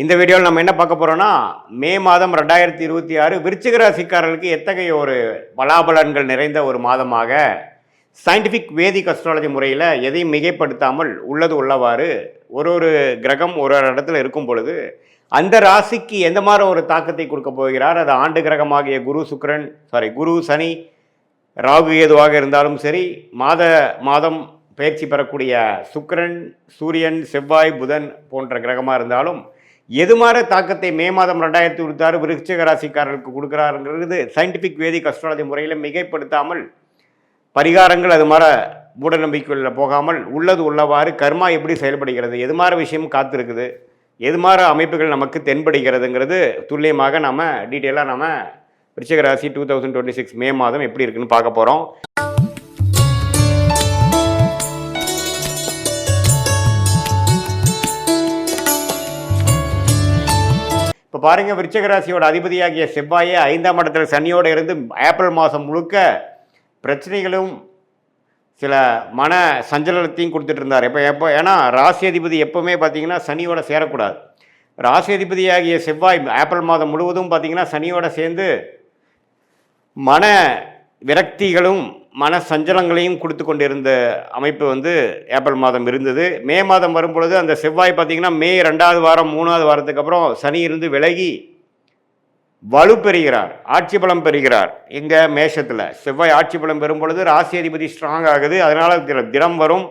இந்த வீடியோவில் நம்ம என்ன பார்க்க போகிறோம்னா, மே மாதம் 2026 விருச்சிக ராசிக்காரர்களுக்கு எத்தகைய ஒரு பலாபலன்கள் நிறைந்த ஒரு மாதமாக சயின்டிஃபிக் வேதிக் அஸ்ட்ராலஜி முறையில் எதையும் மிகைப்படுத்தாமல் உள்ளது உள்ளவாறு ஒரு கிரகம் ஒரு இடத்துல இருக்கும் பொழுது அந்த ராசிக்கு எந்த மாதிரி ஒரு தாக்கத்தை கொடுக்க போகிறார். அது ஆண்டு கிரகமாகிய குரு சனி ராகு ஏதுவாக இருந்தாலும் சரி, மாதம் பயிற்சி பெறக்கூடிய சுக்கிரன் சூரியன் செவ்வாய் புதன் போன்ற கிரகமாக இருந்தாலும் எது மாதிரி தாக்கத்தை மே மாதம் 2026 விருச்சிக ராசிக்காரர்களுக்கு கொடுக்குறாருங்கிறது சயின்டிஃபிக் வேதிக் அஸ்ட்ராலஜி முறையில் மிகைப்படுத்தாமல் பரிகாரங்கள் அது மாதிரி மூட நம்பிக்கைகளில் போகாமல் உள்ளது உள்ளவாறு கர்மா எப்படி செயல்படுகிறது, எது மாதிரி விஷயம் காத்திருக்குது, எது மாதிரி அமைப்புகள் நமக்கு தென்படுகிறதுங்கிறது துல்லியமாக நம்ம டீட்டெயிலாக நம்ம விருச்சிக ராசி 2026 மே மாதம் எப்படி இருக்குன்னு பார்க்க போகிறோம். இப்போ பாருங்கள், விருச்சிக ராசியோட அதிபதியாகிய செவ்வாயே 5ஆம் இடத்துல சனியோடு இருந்து ஏப்ரல் மாதம் முழுக்க பிரச்சனைகளும் சில மன சஞ்சலத்தையும் கொடுத்துட்டு இருந்தார். ஏன்னா ராசி அதிபதி எப்போவுமே பார்த்தீங்கன்னா சனியோட சேரக்கூடாது. ராசி அதிபதியாகிய செவ்வாய் ஏப்ரல் மாதம் முழுவதும் பார்த்தீங்கன்னா சனியோட சேர்ந்து மன விரக்திகளும் மன சஞ்சலங்களையும் கொடுத்து கொண்டிருந்த அமைப்பு ஏப்ரல் மாதம் இருந்தது. மே மாதம் வரும்பொழுது அந்த செவ்வாய் பார்த்திங்கன்னா மே 2வது வாரம் 3வது வாரத்துக்கு அப்புறம் சனி இருந்து விலகி வலு பெறுகிறார், ஆட்சி பலம் பெறுகிறார். எங்கே மேஷத்தில் செவ்வாய் ஆட்சி பலம் பெறும் பொழுது ராசி அதிபதி ஸ்ட்ராங் ஆகுது. அதனால் தினம் வரும்,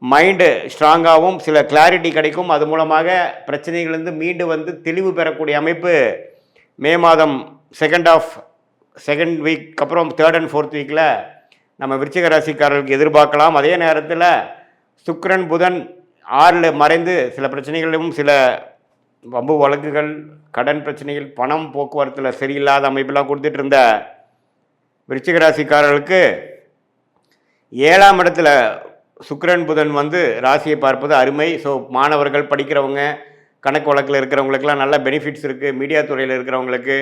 மைண்டு ஸ்ட்ராங்காகவும் சில கிளாரிட்டி கிடைக்கும். அது மூலமாக பிரச்சனைகளிலிருந்து மீண்டு தெளிவு பெறக்கூடிய அமைப்பு மே மாதம் செகண்ட் வீக் அப்புறம் 3rd and 4th வீக்கில் நம்ம விருச்சிக ராசிக்காரர்களுக்கு எதிர்பார்க்கலாம். அதே நேரத்தில் சுக்கிரன் புதன் 6ல் மறைந்து சில பிரச்சனைகளும் சில வம்பு வழக்குகள் கடன் பிரச்சனைகள் பணம் போக்குவரத்தில் சரியில்லாத அமைப்பெல்லாம் கொடுத்துட்டு இருந்த விருச்சிக ராசிக்காரர்களுக்கு 7ஆம் இடத்துல சுக்கிரன் புதன் ராசியை பார்ப்பது அருமை. ஸோ மாணவர்கள் படிக்கிறவங்க கணக்கு வழக்கில் இருக்கிறவங்களுக்கெல்லாம் நல்ல பெனிஃபிட்ஸ் இருக்குது. மீடியா துறையில் இருக்கிறவங்களுக்கு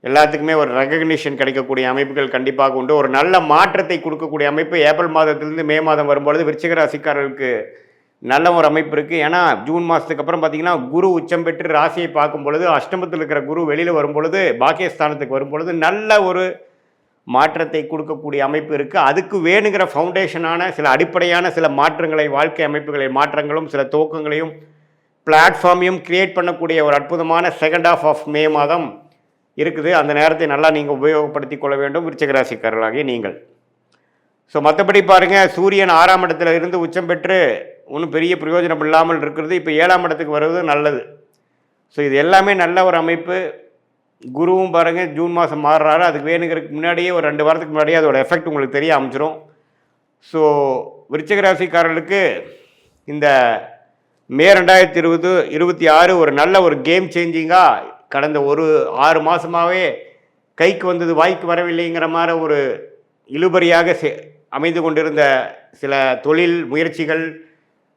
எல்லாத்துக்குமே ஒரு ரெகக்னிஷன் கிடைக்கக்கூடிய அமைப்புகள் கண்டிப்பாக உண்டு. ஒரு நல்ல மாற்றத்தை கொடுக்கக்கூடிய அமைப்பு ஏப்ரல் மாதத்திலிருந்து மே மாதம் வரும்பொழுது விருச்சிக ராசிக்காரர்களுக்கு நல்ல ஒரு அமைப்பு இருக்குது. ஏன்னா ஜூன் மாதத்துக்கு அப்புறம் பார்த்திங்கன்னா குரு உச்சம் பெற்று ராசியை பார்க்கும் பொழுது அஷ்டமத்தில் இருக்கிற குரு வெளியில் வரும்பொழுது பாக்கியஸ்தானத்துக்கு வரும்பொழுது நல்ல ஒரு மாற்றத்தை கொடுக்கக்கூடிய அமைப்பு இருக்குது. அதுக்கு வேணுங்கிற ஃபவுண்டேஷனான சில அடிப்படையான சில மாற்றங்களை, வாழ்க்கை அமைப்புகளை மாற்றங்களும் சில துவக்கங்களையும் பிளாட்ஃபார்மையும் கிரியேட் பண்ணக்கூடிய ஒரு அற்புதமான செகண்ட் ஹாஃப் ஆஃப் மே மாதம் இருக்குது. அந்த நேரத்தை நல்லா நீங்கள் உபயோகப்படுத்தி கொள்ள வேண்டும் விருச்சிக ராசிக்காரர்களாகிய நீங்கள். ஸோ மற்றபடி பாருங்கள், சூரியன் 6ஆம் இடத்துல இருந்து உச்சம் பெற்று ஒன்றும் பெரிய பிரயோஜனம் இல்லாமல் இருக்கிறது. இப்போ 7ஆம் இடத்துக்கு வருவது நல்லது. ஸோ இது எல்லாமே நல்ல ஒரு அமைப்பு. குருவும் பாருங்கள் ஜூன் மாதம் மாறுறாரு. அதுக்கு வேணுங்கிறதுக்கு முன்னாடியே ஒரு 2 வாரத்துக்கு முன்னாடியே அதோட எஃபெக்ட் உங்களுக்கு தெரிய ஆரம்பிச்சிடும். ஸோ விருச்சிக ராசிக்காரர்களுக்கு இந்த மே 2026 ஒரு நல்ல ஒரு கேம் சேஞ்சிங்காக கடந்த ஒரு 6 மாதமாகவே கைக்கு வந்தது வாய்க்கு வரவில்லைங்கிற மாதிரி ஒரு இழுபறியாக அமைந்து கொண்டிருந்த சில தொழில் முயற்சிகள்,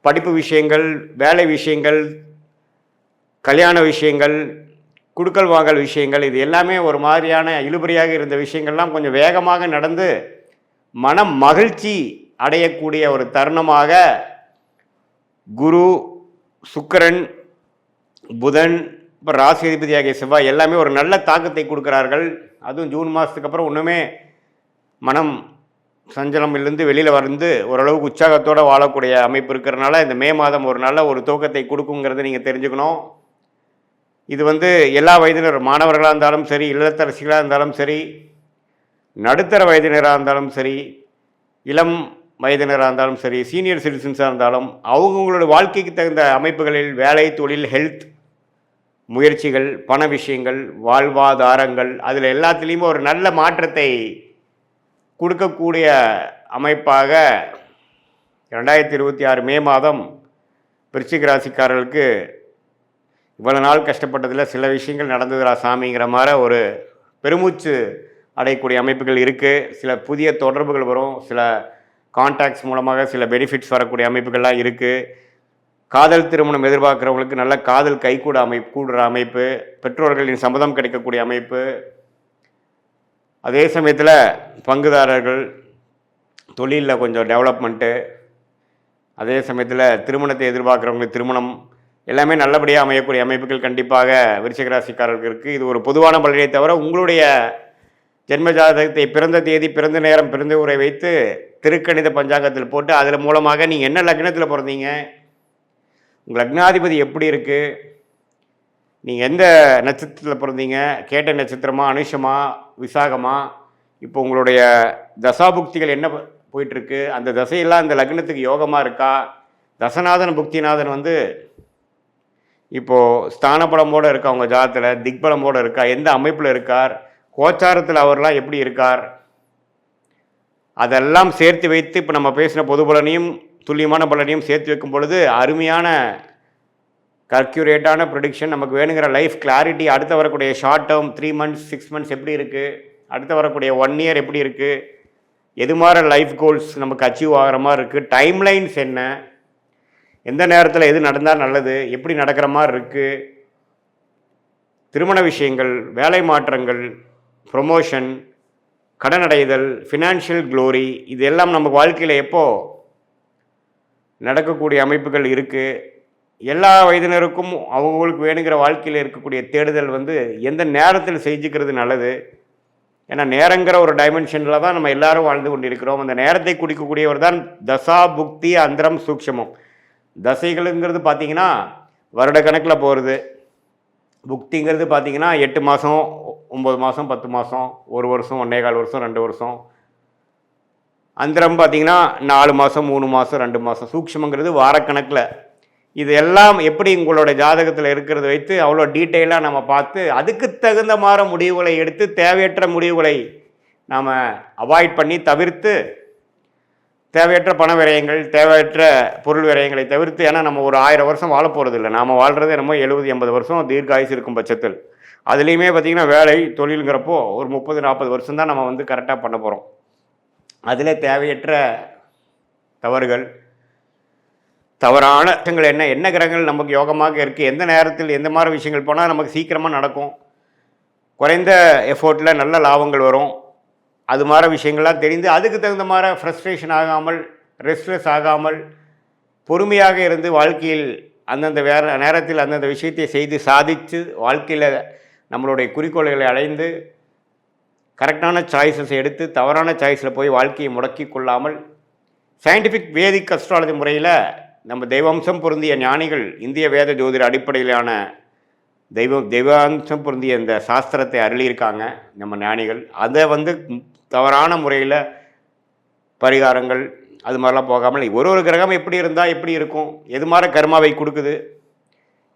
படிப்பு விஷயங்கள், வேலை விஷயங்கள், கல்யாண விஷயங்கள், குடுக்கல் வாங்கல் விஷயங்கள், இது எல்லாமே ஒரு மாதிரியான இழுபறியாக இருந்த விஷயங்கள்லாம் கொஞ்சம் வேகமாக நடந்து மனம் மகிழ்ச்சி அடையக்கூடிய ஒரு தருணமாக குரு சுக்கிரன் புதன் இப்போ ராசி அதிபதியாகிய செவ்வாய் எல்லாமே ஒரு நல்ல தாக்கத்தை கொடுக்குறார்கள். அதுவும் ஜூன் மாதத்துக்கு அப்புறம் ஒன்றுமே மனம் சஞ்சலமிலிருந்து வெளியில் ஓரளவுக்கு உற்சாகத்தோடு வாழக்கூடிய அமைப்பு இருக்கிறனால இந்த மே மாதம் ஒரு நல்ல ஒரு துவக்கத்தை கொடுக்குங்கிறத நீங்கள் தெரிஞ்சுக்கணும். இது எல்லா வயதினர், மாணவர்களாக இருந்தாலும் சரி, இல்லத்தரசிகளாக இருந்தாலும் சரி, நடுத்தர வயதினராக இருந்தாலும் சரி, இளம் வயதினராக இருந்தாலும் சரி, சீனியர் சிட்டிசன்ஸாக இருந்தாலும் அவங்களோட வாழ்க்கைக்கு தகுந்த அமைப்புகளில் வேலை, தொழில், ஹெல்த் முயற்சிகள், பண விஷயங்கள், வாழ்வாதாரங்கள், அதில் எல்லாத்துலேயுமே ஒரு நல்ல மாற்றத்தை கொடுக்கக்கூடிய அமைப்பாக 2026 மே மாதம் விருச்சிக ராசிக்காரர்களுக்கு இவ்வளோ நாள் கஷ்டப்பட்டதில் சில விஷயங்கள் நடந்ததுரா சாமிங்கிற மாதிரி ஒரு பெருமூச்சு அடையக்கூடிய அமைப்புகள் இருக்குது. சில புதிய தொடர்புகள் வரும், சில கான்டாக்ட்ஸ் மூலமாக சில பெனிஃபிட்ஸ் வரக்கூடிய அமைப்புகள்லாம் இருக்குது. காதல் திருமணம் எதிர்பார்க்குறவங்களுக்கு நல்ல காதல் கூடுற அமைப்பு, பெற்றோர்களின் சம்மதம் கிடைக்கக்கூடிய அமைப்பு. அதே சமயத்தில் பங்குதாரர்கள் தொழிலில் கொஞ்சம் டெவலப்மெண்ட்டு, அதே சமயத்தில் திருமணத்தை எதிர்பார்க்குறவங்களுக்கு திருமணம் எல்லாமே நல்லபடியாக அமையக்கூடிய அமைப்புகள் கண்டிப்பாக விருச்சிக ராசிக்காரர்களுக்கு இருக்குது. இது ஒரு பொதுவான பலனை தவிர உங்களுடைய ஜென்ம ஜாதகத்தை பிறந்த தேதி, பிறந்த நேரம், பிறந்த ஊரை வைத்து திருக்கணித பஞ்சாங்கத்தில் போட்டு அதில் மூலமாக நீங்கள் என்ன லக்னத்தில் பிறந்தீங்க, உங்கள் லக்னாதிபதி எப்படி இருக்குது, நீங்கள் எந்த நட்சத்திரத்தில் பிறந்தீங்க, கேட்ட நட்சத்திரமா, அனுஷமா, விசாகமா, இப்போ உங்களுடைய தசாபுக்திகள் என்ன போயிட்டுருக்கு, அந்த தசையெல்லாம் அந்த லக்னத்துக்கு யோகமாக இருக்கா, தசநாதன் புக்திநாதன் வந்து இப்போது ஸ்தானபலமோடு இருக்கா, அவங்க ஜாதத்தில் திக்பலமோடு இருக்கா, எந்த அமைப்பில் இருக்கார், கோச்சாரத்தில் அவர்லாம் எப்படி இருக்கார், அதெல்லாம் சேர்த்து வைத்து இப்போ நம்ம பேசின பொது பலனையும் துல்லியமான பலனையும் சேர்த்து வைக்கும் பொழுது அருமையான கர்க்யூரேட்டான ப்ரொடிக்ஷன், நமக்கு வேணுங்கிற லைஃப் கிளாரிட்டி, அடுத்து வரக்கூடிய ஷார்ட் டேர்ம் 3 months 6 months எப்படி இருக்குது, அடுத்து வரக்கூடிய 1 year எப்படி இருக்குது, எது மாதிரி லைஃப் கோல்ஸ் நமக்கு அச்சீவ் ஆகிற மாதிரி இருக்குது, டைம்லைன்ஸ் என்ன, எந்த நேரத்தில் எது நடந்தால் நல்லது, எப்படி நடக்கிற மாதிரி இருக்குது, திருமண விஷயங்கள், வேலை மாற்றங்கள், ப்ரொமோஷன், கடன் அடைதல், ஃபினான்ஷியல் க்ளோரி, இது எல்லாம் நம்ம வாழ்க்கையில் எப்போ நடக்கக்கூடிய அமைப்புகள் இருக்குது. எல்லா வயதினருக்கும் அவங்களுக்கு வேணுங்கிற வாழ்க்கையில் இருக்கக்கூடிய தேடுதல் வந்து எந்த நேரத்தில் செஞ்சுக்கிறது நல்லது. ஏன்னா நேரங்கிற ஒரு டைமென்ஷனில் தான் நம்ம எல்லாரும் வாழ்ந்து கொண்டு இருக்கிறோம். அந்த நேரத்தை குடிக்கக்கூடியவர் தான் தசா புக்தி அந்தரம் சூக்ஷமம். தசைகளுங்கிறது பார்த்திங்கன்னா வருட கணக்கில் போகிறது, புக்திங்கிறது பார்த்திங்கன்னா 8 மாதம் 9 மாதம் 10 மாதம் 1 வருஷம் 1.25 வருஷம் 2 வருஷம், அந்தரம் பார்த்திங்கன்னா 4 மாதம் 3 மாதம் 2 மாதம், சூக்ஷமங்கிறது வாரக்கணக்கில். இது எல்லாம் எப்படி உங்களோட ஜாதகத்தில் இருக்கிறத வைத்து அவ்வளோ டீட்டெயிலாக நம்ம பார்த்து அதுக்கு தகுந்த மாதிரி முடிவுகளை எடுத்து தேவையற்ற முடிவுகளை நாம் அவாய்ட் பண்ணி தவிர்த்து, தேவையற்ற பண விரயங்கள், தேவையற்ற பொருள் விரயங்களை தவிர்த்து, ஏன்னா நம்ம ஒரு 1000 வருஷம் வாழ போகிறது இல்லை, நாம் வாழ்கிறது என்னமோ 70-80 வருஷம் தீர்க்காயுசு இருக்கும் பட்சத்தில். அதுலேயுமே பார்த்திங்கன்னா வேலை தொழிலுங்கிறப்போ ஒரு 30-40 வருஷம் தான் நம்ம வந்து கரெக்டாக பண்ண போகிறோம். அதில் தேவையற்ற தவறுகள், தவறான விஷயங்கள் என்ன கிரகங்கள் நமக்கு யோகமாக இருக்குது, எந்த நேரத்தில் எந்த மாதிரி விஷயங்கள் போனால் நமக்கு சீக்கிரமாக நடக்கும், குறைந்த எஃபோர்ட்டில் நல்ல லாபங்கள் வரும், அது மாதிரி விஷயங்கள்லாம் தெரிந்து அதுக்கு தகுந்த மாதிரி ஃப்ரஸ்ட்ரேஷன் ஆகாமல், ரெஸ்ட்லெஸ் ஆகாமல், பொறுமையாக இருந்து வாழ்க்கையில் அந்தந்த நேரத்தில் அந்தந்த விஷயத்தை செய்து சாதித்து வாழ்க்கையில் நம்மளுடைய குறிக்கோள்களை அடைந்து கரெக்டான சாய்ஸஸ் எடுத்து தவறான சாய்ஸில் போய் வாழ்க்கையை முடக்கி கொள்ளாமல் சயின்டிஃபிக் வேதிக் அஸ்ட்ராலஜி முறையில் நம்ம தெய்வாம்சம் பொருந்திய ஞானிகள் இந்திய வேத ஜோதிட அடிப்படையிலான தெய்வாம்சம் பொருந்திய இந்த சாஸ்திரத்தை அருளியிருக்காங்க நம்ம ஞானிகள். அதை வந்து தவறான முறையில் பரிகாரங்கள் அது மாதிரிலாம் போகாமல் ஒரு கிரகம் எப்படி இருந்தால் எப்படி இருக்கும், எது மாதிரி கர்மாவை கொடுக்குது,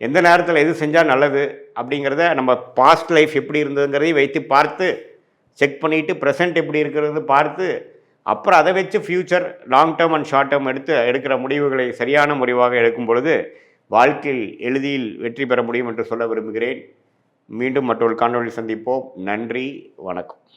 எந்த நேரத்தில் எது செஞ்சால் நல்லது அப்படிங்கிறத நம்ம பாஸ்ட் லைஃப் எப்படி இருந்ததுங்கிறதையும் வைத்து பார்த்து செக் பண்ணிவிட்டு ப்ரெசென்ட் எப்படி இருக்கிறது பார்த்து அப்புறம் அதை வச்சு future long term and short term எடுக்கிற முடிவுகளை சரியான முடிவாக எடுக்கும் பொழுது வாழ்க்கையில் எளிதில் வெற்றி பெற முடியும் என்று சொல்ல விரும்புகிறேன். மீண்டும் மற்றொரு காணொளி சந்திப்போம். நன்றி, வணக்கம்.